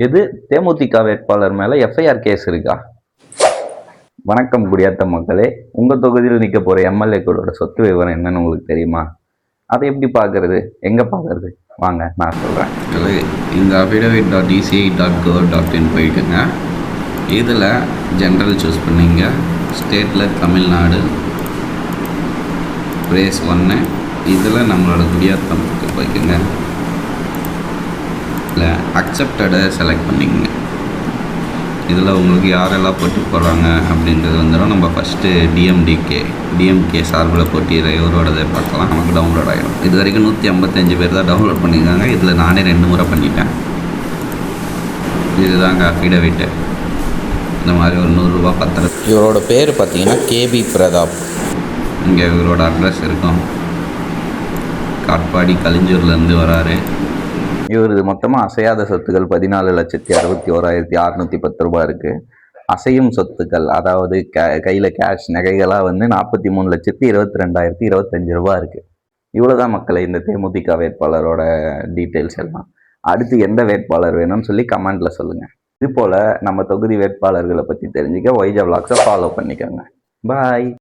எது தேமுதிக வேட்பாளர் மேல எஃப்ஐஆர் கேஸ் இருக்கா? வணக்கம் குடியாத்த மக்களே. உங்க தொகுதியில் நிக்க போற எம்எல்ஏக்களோட சொத்து விவரம் என்னன்னு உங்களுக்கு தெரியுமா? அதை எப்படி பார்க்கறது, எங்க பார்க்கறது? வாங்க நான் சொல்றேன். இந்த affidavit.dci.gov.in போயிட்டுங்க. இதில் ஜென்ரல் சூஸ் பண்ணிங்க. ஸ்டேட்டில் தமிழ்நாடு பிரேஸ் 1. இதில் நம்மளோட குடியாத்தம் போய்க்குங்க. இல்லை அக்செப்டடை செலக்ட் பண்ணிக்கங்க. இதில் உங்களுக்கு யாரெல்லாம் போட்டி போடுறாங்க அப்படின்றது வந்துடும். நம்ம ஃபஸ்ட்டு டிஎம்கே சார்பில் போட்டியிட இவரோடதை பார்க்கலாம். நமக்கு டவுன்லோட் ஆகிடும். இது வரைக்கும் 155 பேர் தான் டவுன்லோட் பண்ணியிருக்காங்க. இதில் நானே 2 முறை பண்ணிட்டேன். இதுதாங்க அஃபிடவிட்டு. இந்த மாதிரி ஒரு 100 ரூபா பத்திரம். இவரோட பேர் பார்த்தீங்கன்னா கேபி பிரதாப். இங்கே இவரோட அட்ரஸ் இருக்கும். காட்பாடி கலிஞ்சூர்லேருந்து வராரு. இவரது மொத்தமாக அசையாத சொத்துக்கள் 14,61,610 ரூபாய் இருக்குது. அசையும் சொத்துக்கள், அதாவது கையில் கேஷ் நகைகளாக வந்து 43,22,025 ரூபாய் இருக்குது. இவ்வளோதான் மக்களை இந்த தேமுதிக வேட்பாளரோட டீட்டெயில்ஸ் எல்லாம். அடுத்து எந்த வேட்பாளர் வேணும்னு சொல்லி கமெண்ட்டில் சொல்லுங்கள். இது போல் நம்ம தொகுதி வேட்பாளர்களை பற்றி தெரிஞ்சுக்க ஒய்ஜா விளாக்ஸை ஃபாலோ பண்ணிக்கோங்க. பாய்.